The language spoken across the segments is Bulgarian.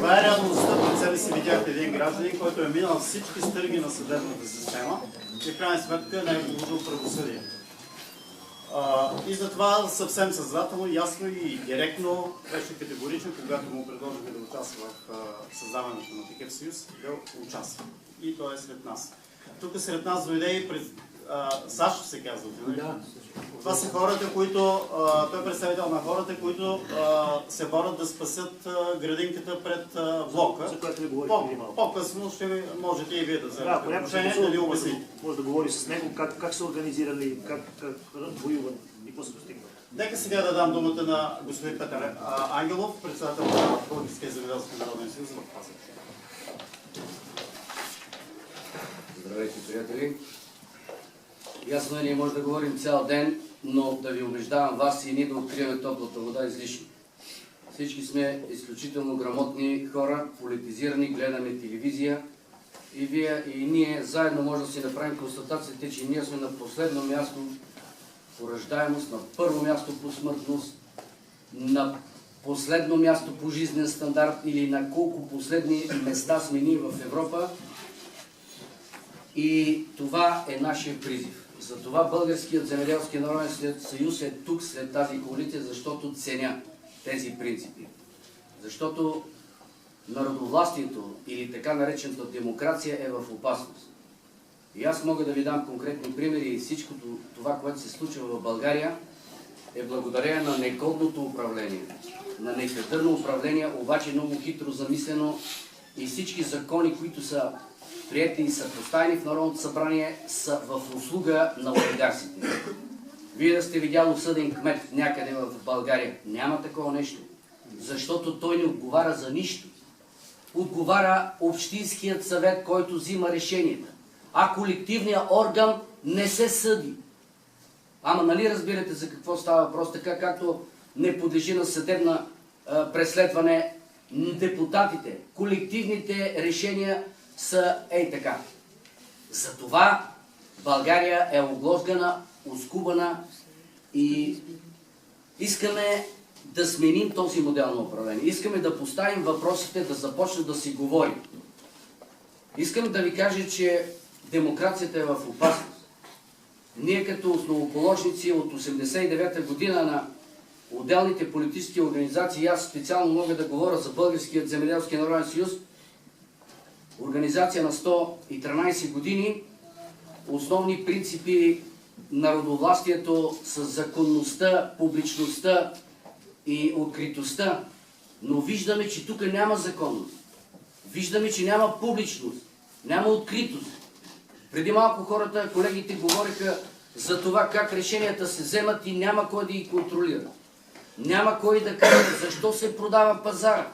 Това е реалността. Пред себе си видяхте един гражданин, който е минал всички стъги на съдебната система и в крайна сметка не е получил правосъдие. И затова съвсем съзнателно, ясно и директно беше категоричен, когато му предложихме да участва в създаването на такъв съюз, да участва. И той е сред нас. Тук сред нас дойде и през Сашо се казва. Да. Това са хората, които, той е представител на хората, които се борят да спасят градинката пред блока. За което ви говорих преди малко. По-късно ще можете и вие да вземете отношение, да ви обясните. Може да говори с него как са организирали, как воюват и какво се постигнат. Нека сега да дам думата на господин Петър Ангелов, председател на Българския земеделски народен съюз в Пазарджик. Здравейте, приятели! Ясно е, ние може да говорим цял ден, но да ви убеждавам вас и ние да откриваме топлата вода излишно. Всички сме изключително грамотни хора, политизирани, гледаме телевизия и вие и ние заедно може да си направим констатацията, че ние сме на последно място по раждаемост, на първо място по смъртност, на последно място по жизнен стандарт или на колко последни места сме ние в Европа. И това е нашия призив. Затова Българският земеделски народен съюз е тук след тази коалиция, защото ценя тези принципи. Защото народовластието или така наречената демокрация е в опасност. И аз мога да ви дам конкретни примери и всичкото това, което се случва в България, е благодарение на негодното управление, на некадърно управление, обаче много хитро замислено и всички закони, които са приети и са поставени в Народното събрание, са в услуга на олигарсите. Вие да сте видяли осъден кмет някъде в България. Няма такова нещо. Защото той не отговаря за нищо. Отговаря Общинският съвет, който взима решенията. А колективният орган не се съди. Ама нали разбирате за какво става въпрос? Така както не подлежи на съдебна преследване депутатите. Колективните решения са ей така. Затова България е оглозгана, оскубана и искаме да сменим този модел на управление. Искаме да поставим въпросите, да започнем да си говорим. Искам да ви кажа, че демокрацията е в опасност. Ние като основоположници от 1989 година на отделните политически организации, аз специално мога да говоря за Българският земеделски народен съюз, организация на 113 години, основни принципи народовластието с законността, публичността и откритостта. Но виждаме, че тук няма законност. Виждаме, че няма публичност, няма откритост. Преди малко хората, колегите говориха за това как решенията се вземат и няма кой да ги контролира. Няма кой да каже защо се продава пазара.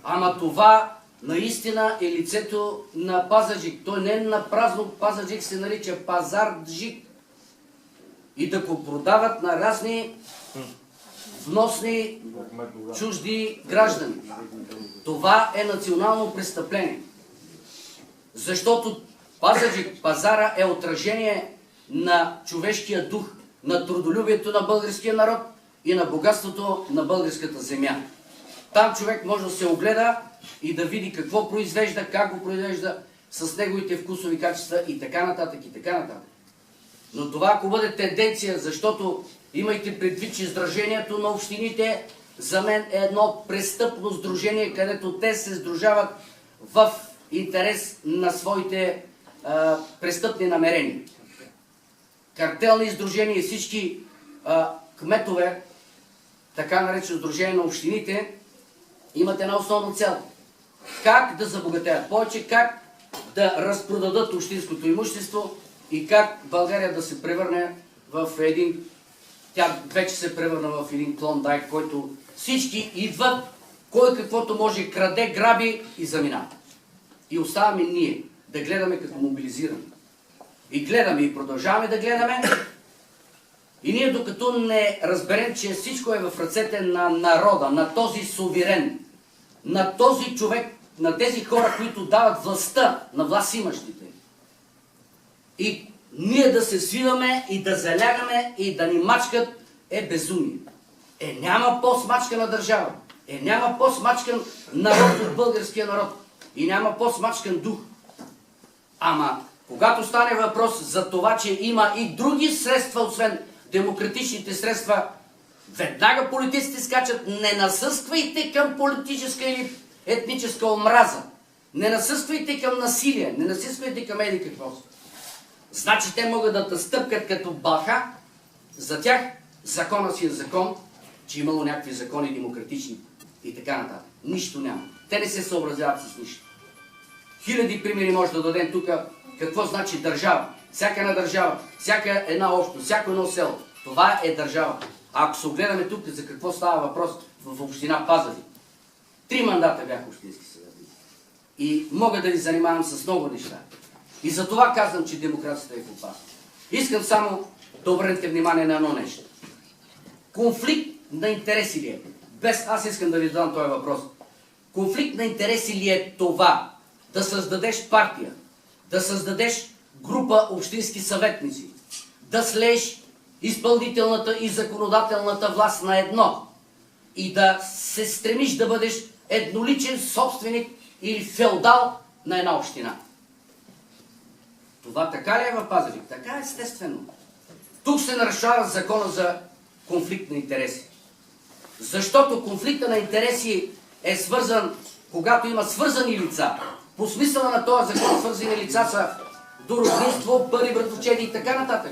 Ама това наистина е лицето на Пазарджик. Той не е на празно Пазарджик, се нарича Пазарджик. И да го продават на разни вносни чужди граждани. Това е национално престъпление. Защото Пазарджик, пазара е отражение на човешкия дух, на трудолюбието на българския народ и на богатството на българската земя. Там човек може да се огледа и да види какво произвежда, как го произвежда, с неговите вкусови качества и така нататък, и така нататък. Но това, ако бъде тенденция, защото имайте предвид, че сдружението на общините за мен е едно престъпно сдружение, където те се сдружават в интерес на своите престъпни намерения. Картелни сдружения и всички кметове, така наречено сдружение на общините, имат една основна цел. Как да забогатеят повече, как да разпродадат общинското имущество и как България да се превърне в един, тя вече се превърна в един клондайк, който всички идват, кой каквото може, краде, граби и заминава. И оставаме ние да гледаме като мобилизирани. И гледаме и продължаваме да гледаме. И ние докато не разберем, че всичко е в ръцете на народа, на този суверен, на този човек, на тези хора, които дават властта на властимащите. И ние да се свиваме и да залягаме и да ни мачкат е безумие. Няма по-смачкана държава. Няма по-смачкан народ от българския народ. И няма по-смачкан дух. Ама, когато стане въпрос за това, че има и други средства, освен демократичните средства, веднага политиците скачат: не насъсквайте към политическа или етническа омраза. Не насъсквайте към насилие. Не насъсквайте към еди какво. Значи те могат да стъпкат като баха. За тях закона си е закон, че имало някакви закони демократични и така нататък. Нищо няма. Те не се съобразяват с нищо. Хиляди примери може да дадем тук какво значи държава. Всяка една държава, всяка една общност, всяко едно село. Това е държава. А ако се огледаме тук за какво става въпрос в община Пазари. 3 мандата бях общински съветник. И мога да ви занимавам с много неща. И за това казвам, че демокрацията е в опасност. Искам само да обърнете внимание на едно нещо. Конфликт на интереси ли е? Аз искам да ви задам този въпрос. Конфликт на интереси ли е това да създадеш партия, да създадеш група общински съветници, да слееш изпълнителната и законодателната власт на едно и да се стремиш да бъдеш едноличен собственик или феодал на една община? Това така ли е в Пазарджик? Така е, естествено. Тук се нарушава закона за конфликт на интереси. Защото конфликта на интереси е свързан, когато има свързани лица. По смисъла на този закон свързани лица са до роднинство, пари, братовчеди и така нататък.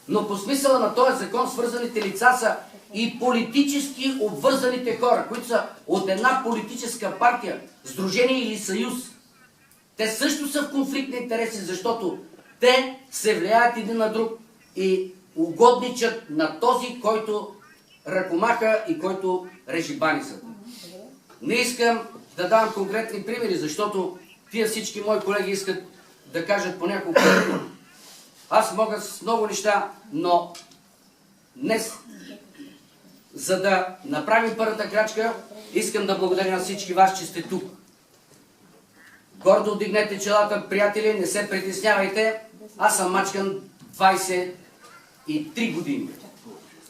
Но по смисъла на този закон свързаните лица са и политически обвързаните хора, които са от една политическа партия, сдружение или съюз. Те също са в конфликт на интереси, защото те се влияят един на друг и угодничат на този, който ръкомаха и който режи баницата. Не искам да давам конкретни примери, защото тия всички мои колеги искат да кажат по няколко примери. Аз мога с много неща, но днес, за да направим първата крачка, искам да благодаря на всички вас, че сте тук. Гордо вдигнете челата, приятели, не се притеснявайте. Аз съм мачкан 23 години.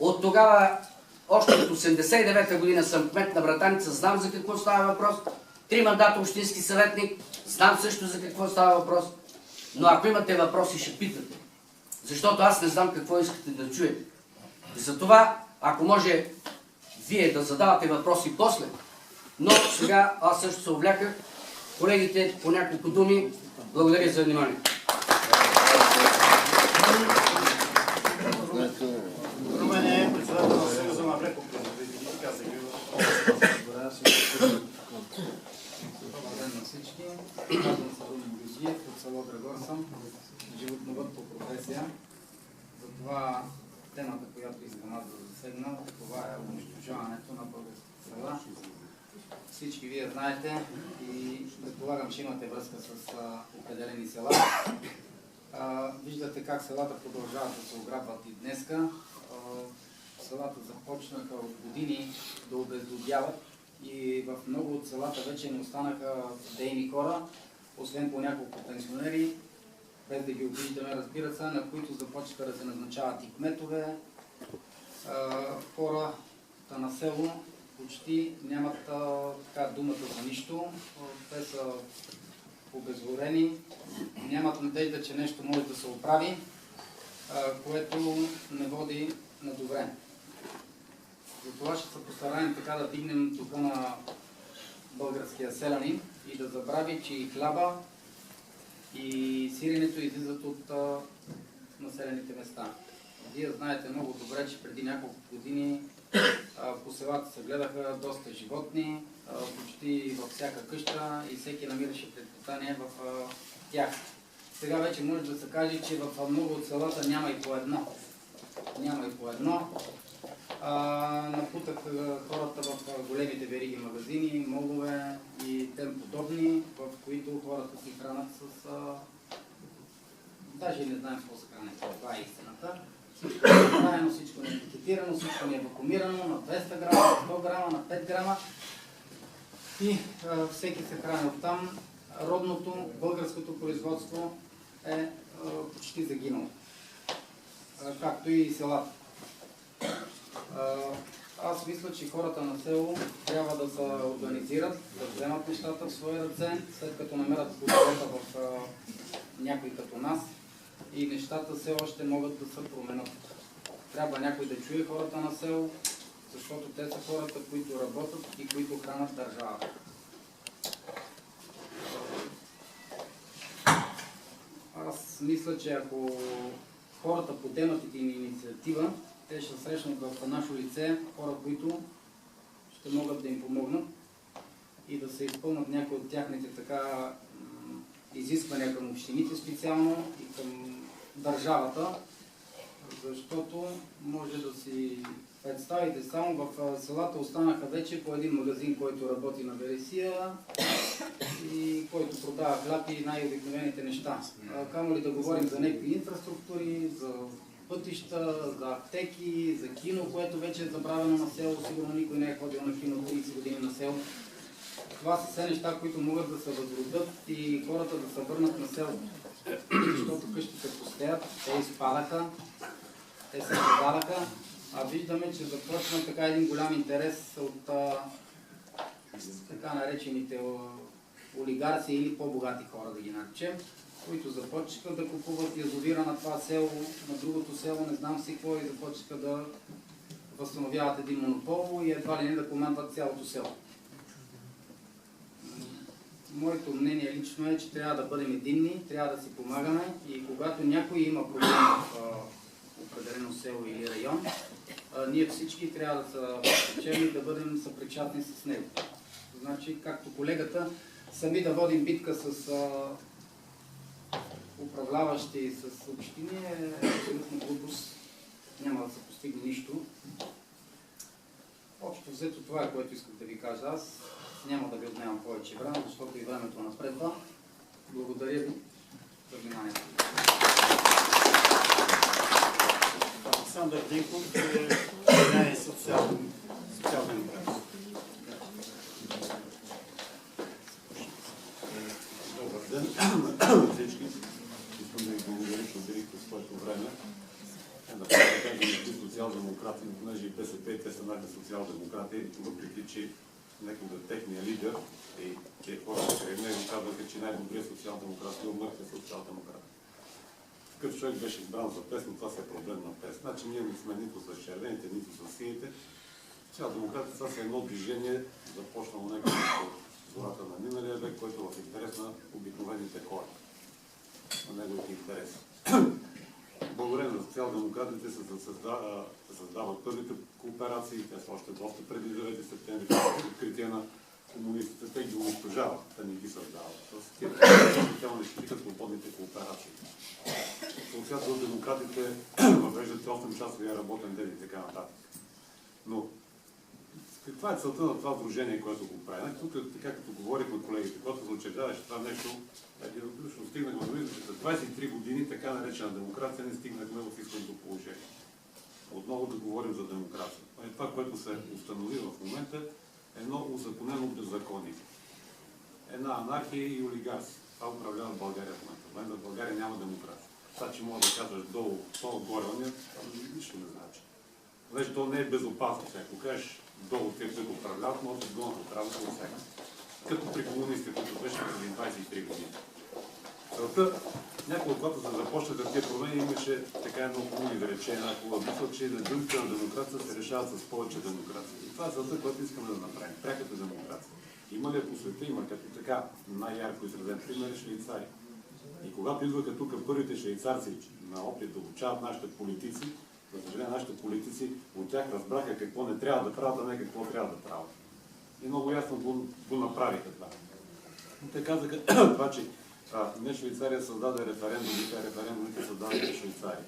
От тогава, още от 89-та година съм кмет на Братаница, знам за какво става въпрос. 3 мандата общински съветник, знам също за какво става въпрос. Но ако имате въпроси, ще питате. Защото аз не знам какво искате да чуете. И затова, ако може вие да задавате въпроси после, но сега аз също се увляках. Колегите по няколко думи. Благодаря за вниманието. Румен е председател на Съюза на Влекопроизводителите. Казах ви. Добър ден на всички. Казвам се Румен Георгиев, от село Драгор съм. Животновъд по професия. Затова темата, която искам аз да засегна, това е унищожаването на българските села. Всички вие знаете и предполагам, че имате връзка с определени села. Виждате как селата продължават да се ограбват и днеска. Селата започнаха от години да обезлюдяват и в много от селата вече не останаха дейни хора, освен по няколко пенсионери, без да ги обиждаме, разбира се, на които започнаха да се назначават и кметове. Хората на село почти нямат така думата за нищо. Те са обезворени, нямат надежда, че нещо може да се оправи, което не води на добре. Затова ще се постараем така да дигнем духа на българския селянин и да забрави, че и хляба, и сиренето излизат от населените места. Вие знаете много добре, че преди няколко години по селата се гледаха доста животни, почти във всяка къща и всеки намираше предпитание в тях. Сега вече може да се каже, че в много от селата няма и по едно. Няма и по едно. Напутах хората в големите вериги магазини, молове и тем подобни, в които хората си хранят с... Даже не знаем какво се хранят, това е истината. Всичко е направено, всичко е етикетирано, всичко е вакуумирано на 200 грама, на 100 грама, на 5 грама. И всеки се храни оттам. Родното, българското производство е почти загинало. Както и селата. Аз мисля, че хората на село трябва да се организират, да вземат нещата в свои ръце, след като намерят подкрепа в някой като нас и нещата все още могат да се променят. Трябва някой да чуе хората на село, защото те са хората, които работят и които хранят държавата. Аз мисля, че ако хората подемат един инициатива, те ще срещнат в нашо лице хора, които ще могат да им помогнат и да се изпълнят някои от тяхните така изисквания към общините специално и към държавата, защото може да си представите само в селата останаха вече по един магазин, който работи на вересия и който продава хляб и най-обикновените неща. Камо ли да говорим за някакви инфраструктури, за пътища, за аптеки, за кино, което вече е забравено на село. Сигурно никой не е ходил на кино 30 години на село. Това са все неща, които могат да се възродят и хората да се върнат на село. Защото къщите пустеят, те изпадаха, те се продадаха, а виждаме, че започна така един голям интерес от така наречените олигарси или по-богати хора, да ги наречем, които започнаха да купуват язовира на това село, на другото село, не знам си какво, и започнаха да възстановяват един монопол и едва ли не да командват цялото село. Моето мнение лично е, че трябва да бъдем единни, трябва да си помагаме и когато някой има проблем в определено село или район, ние всички трябва да се включим и да бъдем съпричастни с него. Значи, както колегата, сами да водим битка с управляващи и с общини е абсолютно глупост. Няма да се постигне нищо. Общо взето това е, което исках да ви кажа аз. Няма да ви отнемам повече време, защото и времето напредва. Благодаря ви за вниманието. Александър Динков е социал-демократ. Добър ден на всички. Искам да ви благодаря, че отделихте своето време. Да кажем, че социал-демократи, понеже и БСП и те са наши социал-демократи, въпреки че некога техния лидер и тия хората край него казваха, че най-добрият социал-демократ е мъртвия социал-демократ. Такъв човек беше избран за пес, но това си е проблем на пес. Значи ние не сме нито с червените, нито с сините. Социал-демократите това са едно движение, започнало някакво от зората на миналия век, който е в интерес на обикновените хора, на неговите интереси. Благодарение на социал-демократите се създават първите кооперации, те са още доста преди 9 септември, откритие на комунистите, те ги унищожават, те не ги създават. Те унищожиха свободните кооперации. Социал-демократите въвеждат 8-часовия работен ден и така нататък. Но каква е целта на това сдружение, което го прави? Тук, така като говорихме колегите, когато се учредяваше това нещо, единодушно стигнахме до извода, че за 23 години така наречена демокрация не стигнахме в изходното положение. Отново да говорим за демокрация. Това, което се установи в момента, е едно узаконено беззаконие. Една анархия и олигарси. Това управлява България в момента. В момента в България няма демокрация. Това, че мога да казваш долу, отгоре, нищо не значи. Вече то не е безопасно. Ако кажеш долу те, които управляват, може да гонят от работа от всяка. Като при комунистите, които беше преди 23 години. Целта, някога, когато се започнаха тези промени, имаше така едно хубаво изречение, една хубава мисъл, че недъмите на демокрация се решават с повече демокрация. И това е целта, която искаме да направим. Пряката демокрация. Има ли по света, има като така най-ярко изразен пример Швейцария. И когато идваха тук първите швейцарци на опит да обучават нашите политици, за съжаление, нашите политици от тях разбраха какво не трябва да правят, а не какво трябва да правят. И много ясно го направиха това. Те казаха това, че не Швейцария създаде референдумите, а референдумите създаде Швейцария.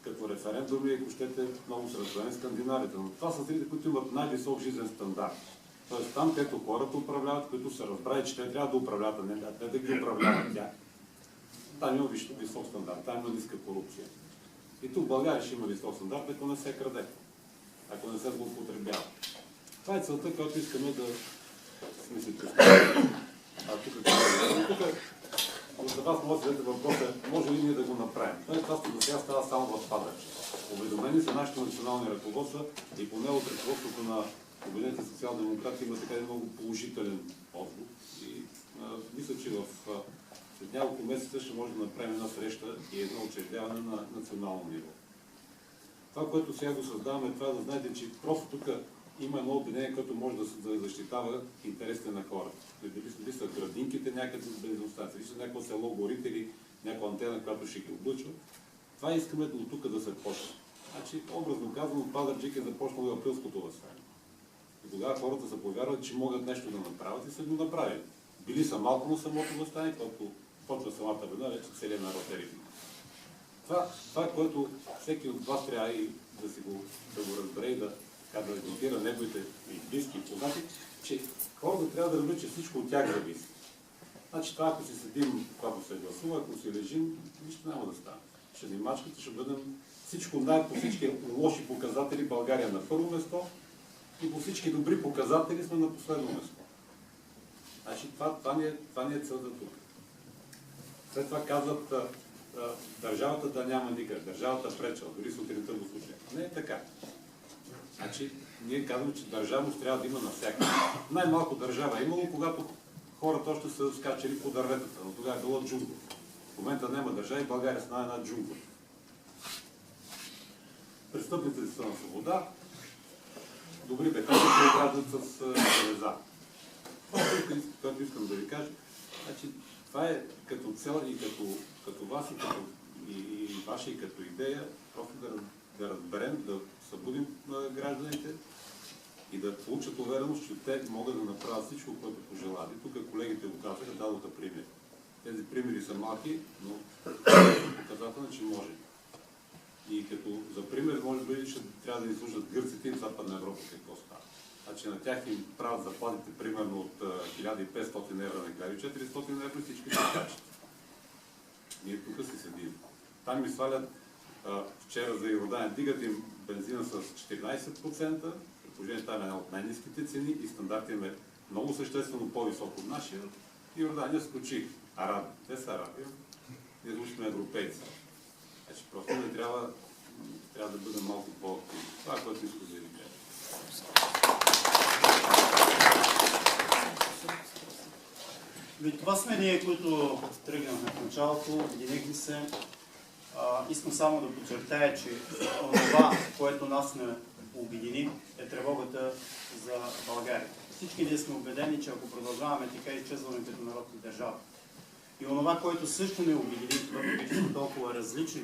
Като референдуми, ако щете, много са разгледани скандинавите, но това са страните, които имат най-висок жизнен стандарт. Тоест там, където хората управляват, които са разбрали, че те трябва да управляват, а не те да ги управляват тях. Там има висок стандарт, там има ниска корупция. И тук в България ще има висок стандарт, ако не се краде, ако не се злоупотребява. Това е целта, която искаме да сме си представили. Тук вас може да зададете въпроса, може ли ние да го направим? Това до сега става само в Пазарджик. Уведомени са нашите национални ръководства и поне от ръководството на Обединените социал-демократи има така много положителен отзвук. И мисля, че след няколко месеца ще може да направим една среща и едно учредяване на национално ниво. Това, което сега го създаваме, това да знаете, че просто тук има едно обединение, което може да защитава интересите на хората. Дали са градинките някъде с бензиностанция, дали са някакво село горите или някаква антена, която ще ги облъчва. Това искаме от тук да се почне. Значи, образно казано, Пазарджик е започнал априлското въстание. И тогава хората са повярвали, че могат нещо да направят и са го направили. Били са малко на самото въстание, когато почва самата война, вече целият народ е ритм. Това, което всеки от вас трябва и да го разбере и да гарантира неговите близки и познати, че хората трябва да разберат, че всичко от тях зависи. Значи това, ако си седим, когато се гласува, ако си лежим, нищо няма да стане. Ще ни мачкате, ще бъдем всичко по всички лоши показатели България на първо место и по всички добри показатели сме на последно место. Значи това ни е целта тук. След това казват държавата да няма никъде, държавата пречела, дори сутринта го слушаме. Не е така. Значи, ние казваме, че държавност трябва да има навсякъде. Най-малко държава е имало, когато хората още са скачали по дърветата, но тогава е било джунгла. В момента няма държава и България стана една джунгла. Престъпниците са на свобода, добрите хора се ограждат с железа. Това, което искам да ви кажа, значи, това е като цел и като вас, и ваша, и като идея, просто да разберем, да събудим на гражданите и да получат увереност, че те могат да направят всичко, което пожелали. Тук колегите го казаха, дадоха примери. Тези примери са малки, но показателно, че може. И като за пример, може би, ще трябва да изслушат гърците и в Западна Европа какво става. Значи на тях им правят заплатите примерно от 1500 евро на 1400 евро и всички се качат. Ние тук си седим. Там ми свалят вчера за Йордания, дигат им бензина с 14%, предположение там е една от най-ниските цени и стандарт им е много съществено по-висок от нашия. Йордания скочи. Араби. Те са араби. Ние звучим европейци. Значи просто не трябва да бъдем малко по-активни. Това е което искам да ви кажа. Това сме ние, които тръгнахме в началото, обединихме се. Искам само да подчертая, че това, което нас не обедини, е тревогата за България. Всички ние сме убедени, че ако продължаваме така, изчезваме като народ и държава. И онова, което също не обедини, въпреки че сме толкова различни,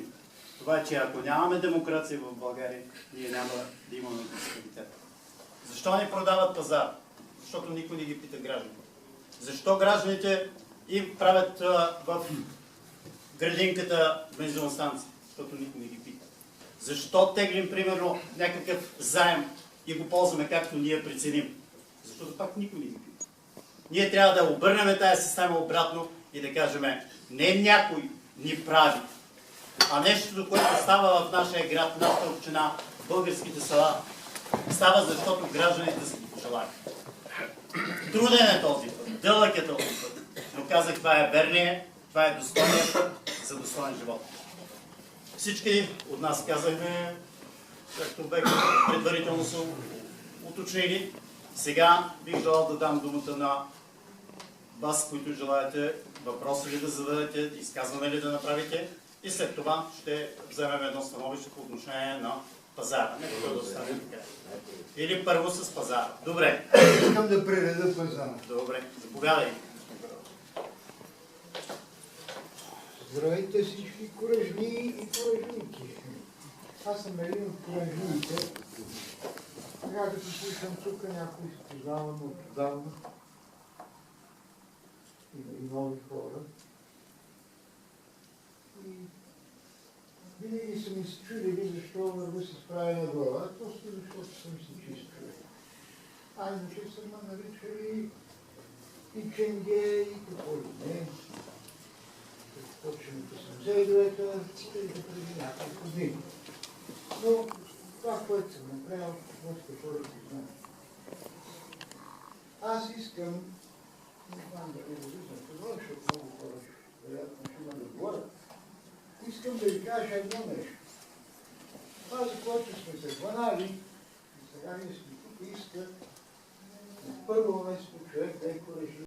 това е, че ако нямаме демокрация в България, ние няма да имаме просперитет. Защо ни продават пазар? Защото никой не ги пита гражданите. Защо гражданите им правят в градинката бензиностанция? Защото никой не ги пита. Защо теглим, примерно, някакъв заем и го ползваме както ние преценим? Защото пак никой не ги пита. Ние трябва да обърнем тази система обратно и да кажем, не някой ни прави, а нещото, което става в нашия град, нашата община, в българските села, става защото гражданите са ги пожелали. Труден е този път, дълъг е този път, но казах, това е верния, това е достойният път за достоен живот. Всички от нас казахме, както бе предварително са уточнили. Сега бих желал да дам думата на вас, които желаете въпроси ли да зададете, изказване ли да направите и след това ще вземем едно становище по отношение на пазара. Нека да остане така. Или първо с пазара. Добре. Искам да пререда пазара. Добре, заповядай. Здравейте всички куражни и куражники. Аз съм един от куражниите. Сега като слушам тук някои се познавам отдавна. Има и нови хора. И винаги са ми се чудили защо вървя с правена глава, просто защото съм си чист човек. А иначе са ме наричали и ченге, и какво ли не. Почването съм взейлюета, и да преди няколко дни. Но това, което съм направил, още хора го знаят. Аз искам, не знам дали да виждам това, защото много хора вероятно ще да говоря. Искам да ви кажа едно нещо. Това, за което сме се хванали, и сега ние сме тук, иска на първо место човек да е коражи.